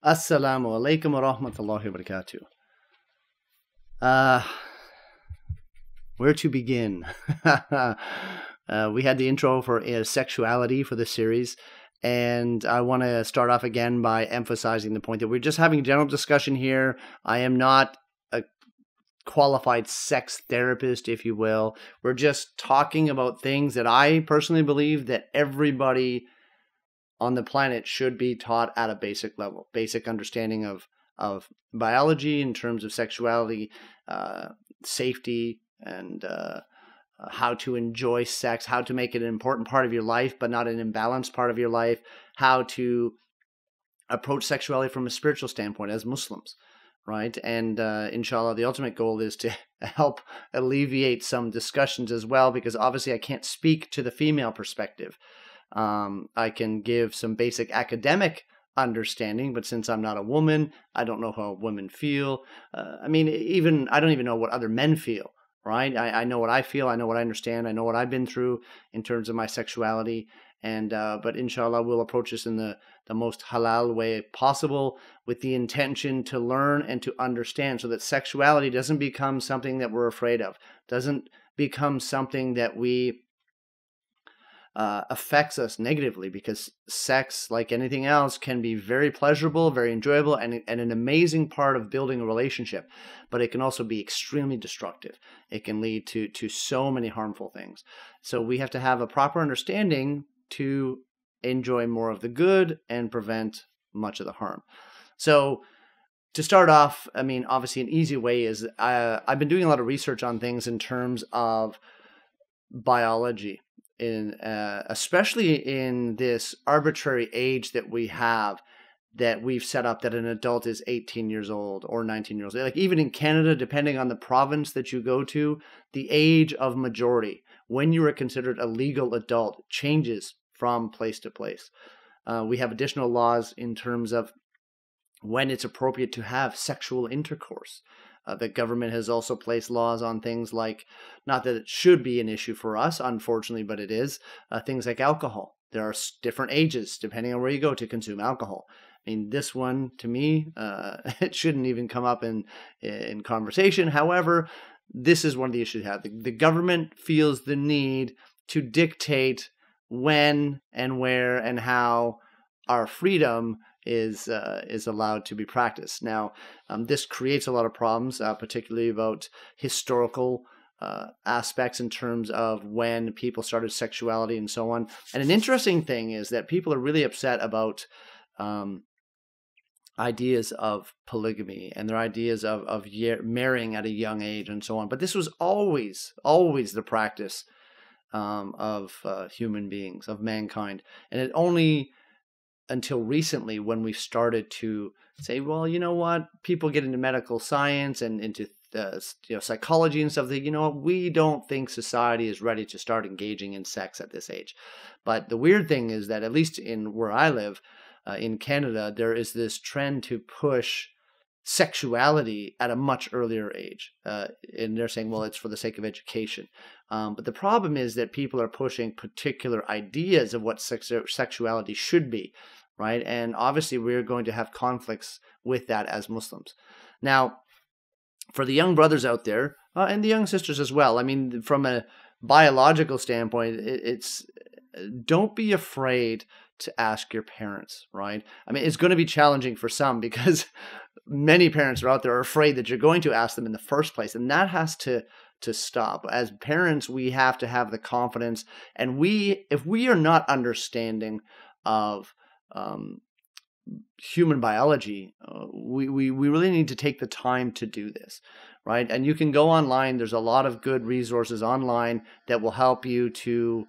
Assalamu alaikum wa rahmatullahi wa barakatuh. Where to begin? We had the intro for Sexuality for this series, and I want to start off again by emphasizing the point that we're just having a general discussion here. I am not a qualified sex therapist, if you will. We're just talking about things that I personally believe that everybody on the planet should be taught at a basic level, basic understanding of biology in terms of sexuality, safety, and how to enjoy sex, how to make it an important part of your life, but not an imbalanced part of your life, how to approach sexuality from a spiritual standpoint as Muslims, right? And inshallah, the ultimate goal is to help alleviate some discussions as well, because obviously I can't speak to the female perspective. I can give some basic academic understanding, but since I'm not a woman, I don't know how women feel. I don't even know what other men feel, right? I know what I feel, I know what I understand, I know what I've been through in terms of my sexuality, and but inshallah, we'll approach this in the most halal way possible, with the intention to learn and to understand, so that sexuality doesn't become something that we're afraid of, doesn't become something that we affects us negatively, because sex, like anything else, can be very pleasurable, very enjoyable, and an amazing part of building a relationship. But it can also be extremely destructive. It can lead to so many harmful things. So we have to have a proper understanding to enjoy more of the good and prevent much of the harm. So to start off, obviously an easy way is I've been doing a lot of research on things in terms of biology, especially in this arbitrary age that we have, that we've set up, that an adult is 18 years old or 19 years old. Like even in Canada, depending on the province that you go to, the age of majority, when you are considered a legal adult, changes from place to place. We have additional laws in terms of when it's appropriate to have sexual intercourse. The government has also placed laws on things like, not that it should be an issue for us, unfortunately, but it is, things like alcohol. There are different ages, depending on where you go, to consume alcohol. This one, to me, it shouldn't even come up in conversation. However, this is one of the issues we have. The government feels the need to dictate when and where and how our freedom is allowed to be practiced. Now, this creates a lot of problems, particularly about historical aspects in terms of when people started sexuality and so on. And an interesting thing is that people are really upset about ideas of polygamy and their ideas of marrying at a young age and so on. But this was always the practice of human beings, of mankind. And it only until recently, when we started to say, well, you know what, people get into medical science and into psychology and stuff, that, you know what, we don't think society is ready to start engaging in sex at this age. But the weird thing is that, at least in where I live, in Canada, there is this trend to push sexuality at a much earlier age. And they're saying, well, it's for the sake of education. But the problem is that people are pushing particular ideas of what sexuality should be, right? And obviously we're going to have conflicts with that as Muslims. Now, for the young brothers out there, and the young sisters as well, from a biological standpoint, it's don't be afraid to ask your parents, right? It's going to be challenging for some, because many parents are out there are afraid that you're going to ask them in the first place, and that has to stop. As parents, we have to have the confidence, and if we are not understanding of human biology, we really need to take the time to do this, right? And you can go online. There's a lot of good resources online that will help you to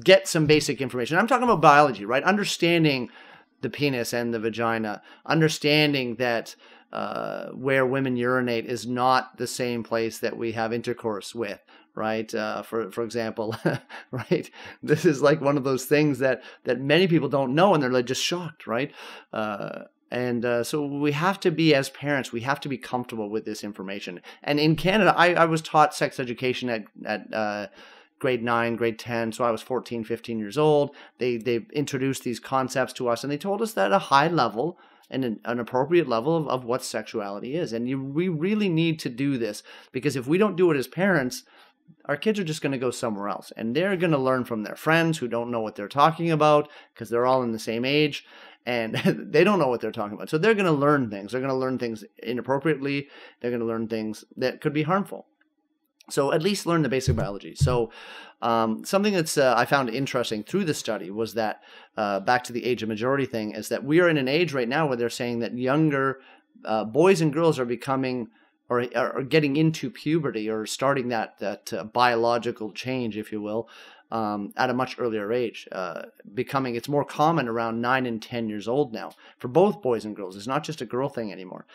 get some basic information. I'm talking about biology, right? Understanding the penis and the vagina, understanding that where women urinate is not the same place that we have intercourse with, right? For example, right? This is like one of those things that many people don't know, and they're like just shocked, right? So we have to be, as parents, we have to be comfortable with this information. And in Canada, I was taught sex education at grade 9, grade 10. So I was 14, 15 years old. They introduced these concepts to us, and they told us that a high level and an appropriate level of what sexuality is. And we really need to do this, because if we don't do it as parents, our kids are just going to go somewhere else, and they're going to learn from their friends who don't know what they're talking about, because they're all in the same age and they don't know what they're talking about. So they're going to learn things. They're going to learn things inappropriately. They're going to learn things that could be harmful. So at least learn the basic biology. So something that's I found interesting through the study was that back to the age of majority thing, is that we are in an age right now where they're saying that younger boys and girls are becoming or getting into puberty, or starting that biological change, if you will, at a much earlier age. It's more common around 9 and 10 years old now for both boys and girls. It's not just a girl thing anymore.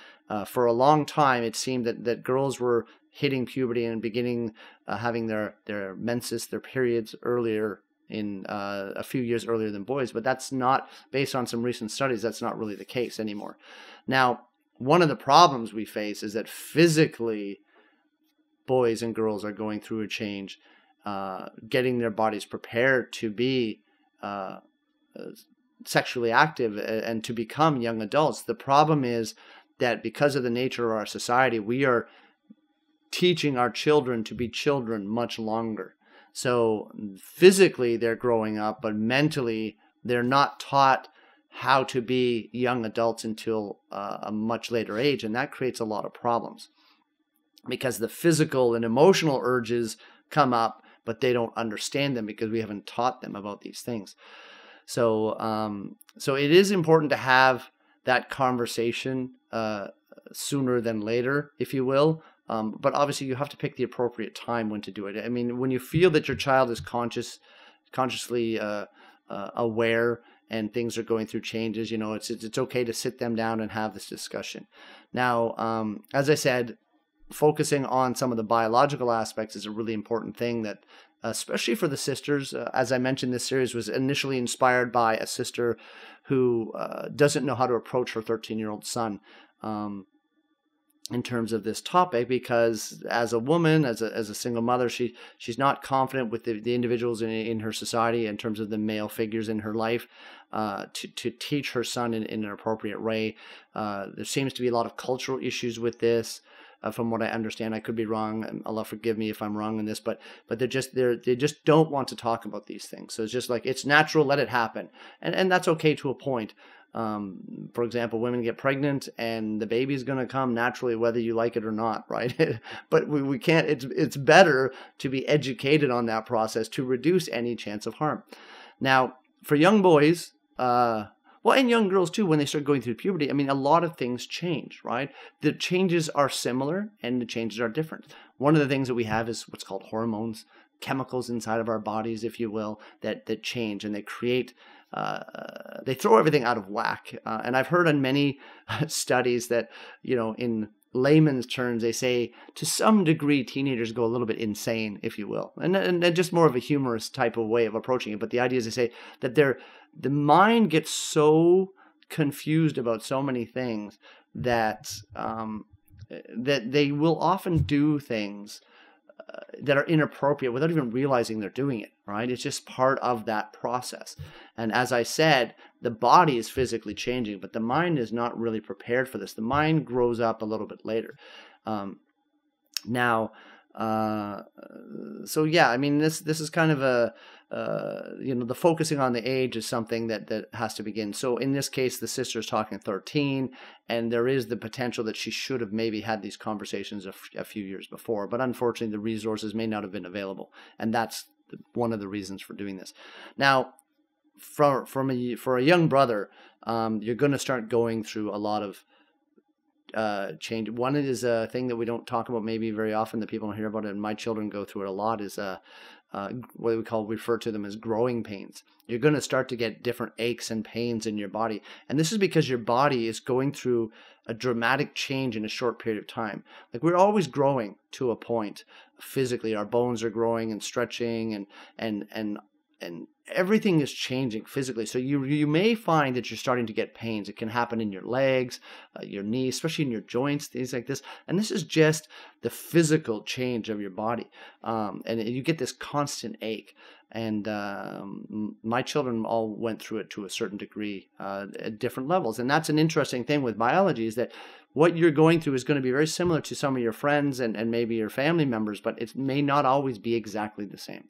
For a long time, it seemed that girls were hitting puberty and beginning having their menses, their periods, earlier in a few years earlier than boys. But that's not, based on some recent studies, that's not really the case anymore. Now, one of the problems we face is that physically boys and girls are going through a change, getting their bodies prepared to be sexually active and to become young adults. The problem is that because of the nature of our society, we are teaching our children to be children much longer. So physically they're growing up, but mentally they're not taught how to be young adults until a much later age. And that creates a lot of problems, because the physical and emotional urges come up, but they don't understand them because we haven't taught them about these things. So it is important to have that conversation sooner than later, if you will. But obviously you have to pick the appropriate time when to do it. I mean, when you feel that your child is consciously aware and things are going through changes, it's okay to sit them down and have this discussion. Now, as I said, focusing on some of the biological aspects is a really important thing, that especially for the sisters. As I mentioned, this series was initially inspired by a sister who doesn't know how to approach her 13-year-old son in terms of this topic, because as a woman, as a single mother, she's not confident with the individuals in her society in terms of the male figures in her life to teach her son in an appropriate way. There seems to be a lot of cultural issues with this. From what I understand, I could be wrong. Allah forgive me if I'm wrong in this, but they just don't want to talk about these things. So it's just like, it's natural, let it happen, and that's okay to a point. For example, women get pregnant and the baby's going to come naturally, whether you like it or not, right? But we can't. It's better to be educated on that process to reduce any chance of harm. Now, for young boys, and young girls too, when they start going through puberty, I mean, a lot of things change, right? The changes are similar and the changes are different. One of the things that we have is what's called hormones, chemicals inside of our bodies, if you will, that change, and they create, they throw everything out of whack. And I've heard on many studies that, in layman's terms, they say to some degree teenagers go a little bit insane, if you will, and just more of a humorous type of way of approaching it. But the idea is, they say that the mind gets so confused about so many things that that they will often do things that are inappropriate without even realizing they're doing it, right? It's just part of that process. And as I said, the body is physically changing, but the mind is not really prepared for this. The mind grows up a little bit later. So yeah, I mean, this is kind of the focusing on the age is something that has to begin. So in this case, the sister is talking 13, and there is the potential that she should have maybe had these conversations a few years before, but unfortunately the resources may not have been available, and that's one of the reasons for doing this. Now, for a young brother, you're going to start going through a lot of change. One is a thing that we don't talk about maybe very often, that people don't hear about it, and my children go through it a lot, is what we refer to them as growing pains. You're going to start to get different aches and pains in your body, and this is because your body is going through a dramatic change in a short period of time. Like, we're always growing to a point physically. Our bones are growing and stretching, and and everything is changing physically. So you may find that you're starting to get pains. It can happen in your legs, your knees, especially in your joints, things like this. And this is just the physical change of your body. And you get this constant ache. And my children all went through it to a certain degree at different levels. And that's an interesting thing with biology, is that what you're going through is going to be very similar to some of your friends and maybe your family members, but it may not always be exactly the same.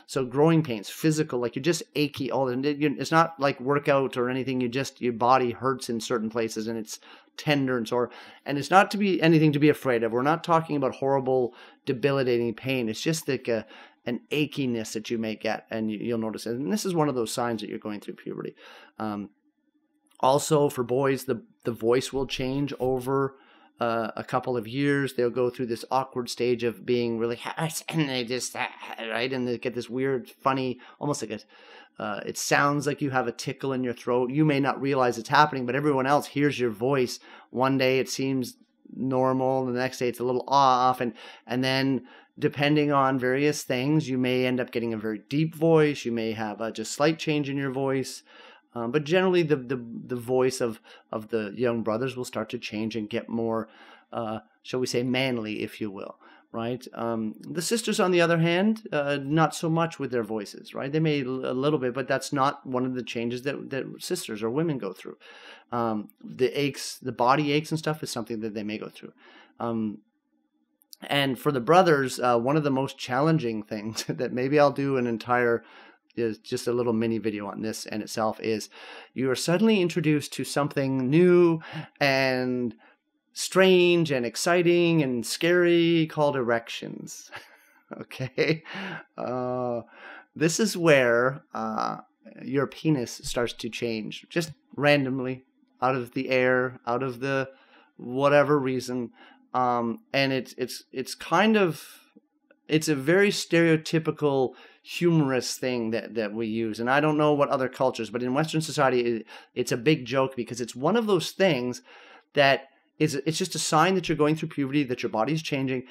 So growing pains, physical, like you're just achy. It's not like workout or anything. Your body hurts in certain places and it's tender and sore. And it's not to be anything to be afraid of. We're not talking about horrible, debilitating pain. It's just like an achiness that you may get, and you'll notice it. And this is one of those signs that you're going through puberty. Also, for boys, the voice will change over a couple of years. They'll go through this awkward stage of being really harsh, and they just, right? And they get this weird, funny, almost like it sounds like you have a tickle in your throat. You may not realize it's happening, but everyone else hears your voice. One day it seems normal, and the next day it's a little off, and then depending on various things, you may end up getting a very deep voice. You may have just slight change in your voice. But generally, the voice of the young brothers will start to change and get more, shall we say, manly, if you will, right? The sisters, on the other hand, not so much with their voices, right? They may a little bit, but that's not one of the changes that sisters or women go through. The aches, the body aches and stuff is something that they may go through. And for the brothers, one of the most challenging things that maybe I'll do an entire, is just a little mini video on this in itself, is you are suddenly introduced to something new and strange and exciting and scary called erections. Okay? This is where your penis starts to change just randomly, out of the air, out of the whatever reason. And it's kind of, it's a very stereotypical, humorous thing that we use. And I don't know what other cultures, but in Western society, it's a big joke, because it's one of those things that it's just a sign that you're going through puberty, that your body's changing,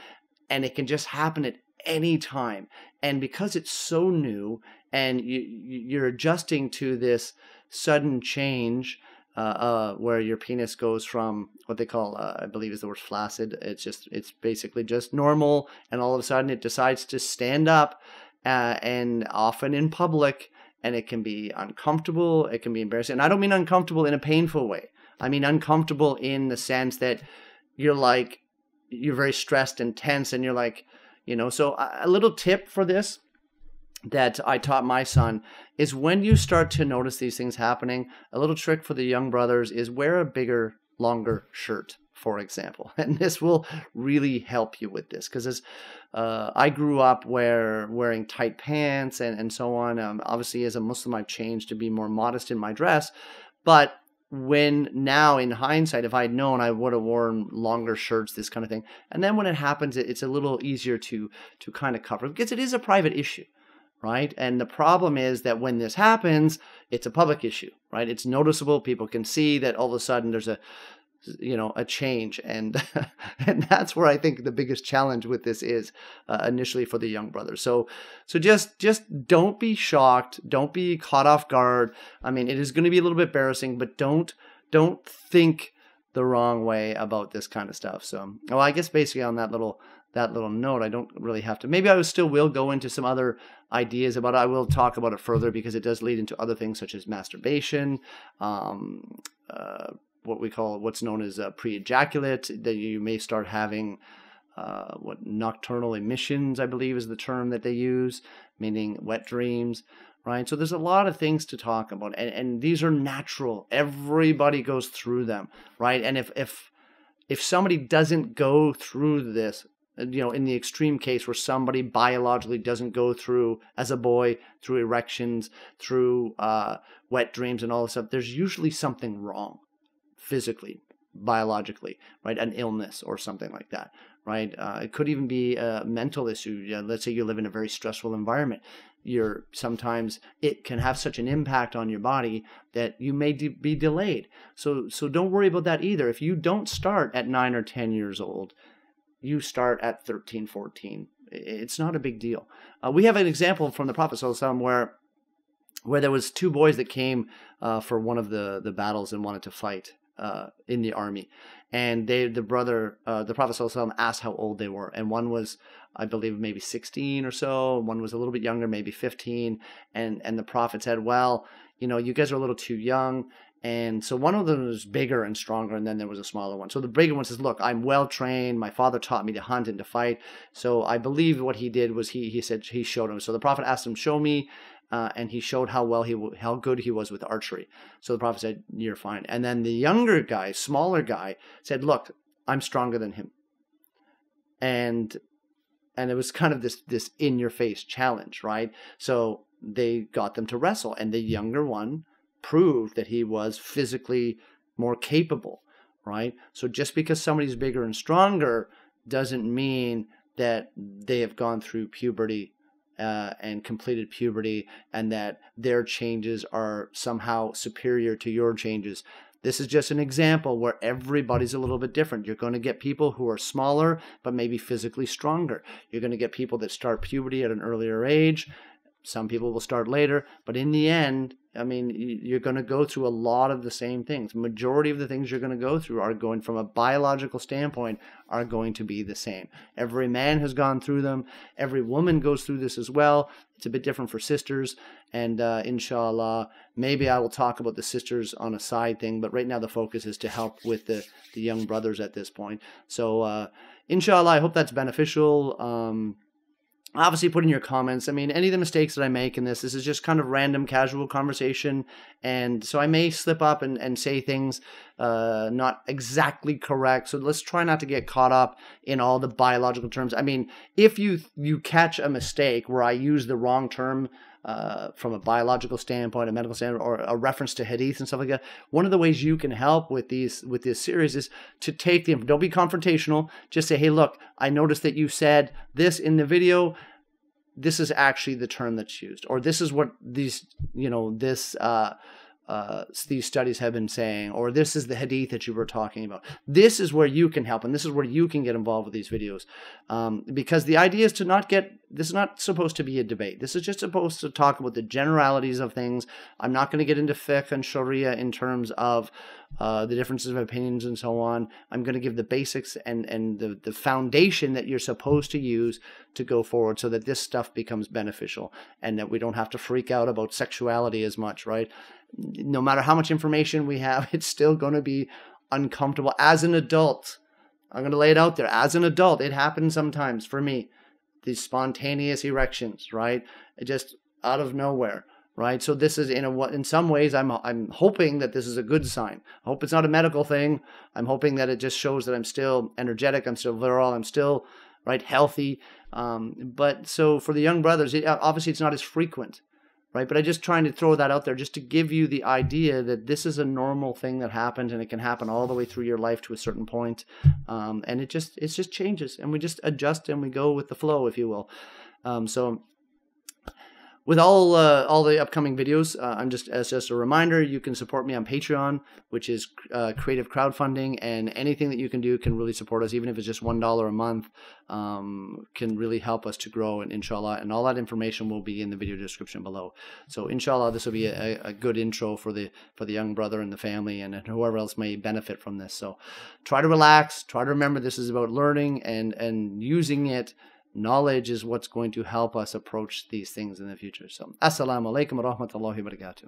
and it can just happen at any time. And because it's so new and you're adjusting to this sudden change, where your penis goes from what they call, I believe is the word flaccid. It's basically just normal, and all of a sudden it decides to stand up, and often in public, and it can be uncomfortable, it can be embarrassing. And I don't mean uncomfortable in a painful way. I mean uncomfortable in the sense that you're very stressed and tense, and you're like, so a little tip for this that I taught my son is, when you start to notice these things happening, a little trick for the young brothers is wear a bigger, longer shirt, for example. And this will really help you with this, because as I grew up wearing tight pants and so on. Obviously, as a Muslim, I've changed to be more modest in my dress. But now in hindsight, if I had known, I would have worn longer shirts, this kind of thing. And then when it happens, it's a little easier to kind of cover, because it is a private issue. Right? And the problem is that when this happens, it's a public issue, right? It's noticeable. People can see that all of a sudden there's a change. And and that's where I think the biggest challenge with this is initially for the young brothers. So just don't be shocked. Don't be caught off guard. I mean, it is going to be a little bit embarrassing, but don't think the wrong way about this kind of stuff. So, well, I guess basically on that little note, I don't really have to. Maybe I still will go into some other ideas about it. I will talk about it further, because it does lead into other things such as masturbation, what's known as pre-ejaculate, that you may start having nocturnal emissions, I believe is the term that they use, meaning wet dreams, right? So there's a lot of things to talk about, and these are natural. Everybody goes through them, right? And if somebody doesn't go through this, in the extreme case where somebody biologically doesn't go through, as a boy, through erections, through wet dreams and all this stuff, there's usually something wrong physically, biologically, right? An illness or something like that, right? It could even be a mental issue. Let's say you live in a very stressful environment. Sometimes it can have such an impact on your body that you may be delayed. So don't worry about that either. If you don't start at 9 or 10 years old, you start at 13, 14. It's not a big deal. We have an example from the Prophet ﷺ where where there was two boys that came for one of the battles and wanted to fight in the army. And the Prophet ﷺ asked how old they were. And one was, I believe, maybe 16 or so. One was a little bit younger, maybe 15. And the Prophet said, well, you guys are a little too young. And so one of them was bigger and stronger, and then there was a smaller one. So the bigger one says, look, I'm well trained. My father taught me to hunt and to fight. So I believe what he did was he said he showed him. So the Prophet asked him, show me. And he showed how good he was with archery. So the Prophet said, you're fine. And then the younger guy, smaller guy, said, look, I'm stronger than him. And it was kind of this in-your-face challenge, right? So they got them to wrestle. And the younger one proved that he was physically more capable, right? So just because somebody's bigger and stronger doesn't mean that they have gone through puberty and completed puberty, and that their changes are somehow superior to your changes. This is just an example where everybody's a little bit different. You're going to get people who are smaller, but maybe physically stronger. You're going to get people that start puberty at an earlier age. Some people will start later, but in the end, I mean, you're going to go through a lot of the same things. Majority of the things you're going to go through are going, from a biological standpoint, are going to be the same. Every man has gone through them. Every woman goes through this as well. It's a bit different for sisters. And inshallah, maybe I will talk about the sisters on a side thing, but right now the focus is to help with the young brothers at this point. So inshallah, I hope that's beneficial. Obviously, put in your comments. I mean, any of the mistakes that I make in this is just kind of random, casual conversation. And so I may slip up and say things not exactly correct. So let's try not to get caught up in all the biological terms. I mean, if you catch a mistake where I use the wrong term from a biological standpoint, a medical standpoint, or a reference to hadith and stuff like that, one of the ways you can help with this series is to take don't be confrontational. Just say, hey, look, I noticed that you said this in the video. This is actually the term that's used, or this is what these studies have been saying, or this is the hadith that you were talking about. This is where you can help, and this is where you can get involved with these videos, because the idea is to not get, this is not supposed to be a debate. This is just supposed to talk about the generalities of things. I'm not going to get into fiqh and sharia in terms of the differences of opinions and so on. I'm going to give the basics and the foundation that you're supposed to use to go forward, so that this stuff becomes beneficial and that we don't have to freak out about sexuality as much, right? No matter how much information we have, it's still going to be uncomfortable. As an adult, I'm going to lay it out there. As an adult, it happens sometimes for me. These spontaneous erections, right? It just out of nowhere, right? So this is, in some ways, I'm hoping that this is a good sign. I hope it's not a medical thing. I'm hoping that it just shows that I'm still energetic. I'm still virile. I'm still, right, healthy. But so for the young brothers, obviously it's not as frequent. Right, but I'm just trying to throw that out there just to give you the idea that this is a normal thing that happens, and it can happen all the way through your life to a certain point. And it just changes, and we just adjust and we go with the flow, if you will. So with all the upcoming videos, as just a reminder, you can support me on Patreon, which is creative crowdfunding, and anything that you can do can really support us, even if it's just $1 a month, can really help us to grow, and inshallah, and all that information will be in the video description below. So inshallah, this will be a good intro for the young brother and the family and whoever else may benefit from this. So try to relax, try to remember this is about learning and using it. Knowledge is what's going to help us approach these things in the future. So, assalamu alaikum wa rahmatullahi wa barakatuh.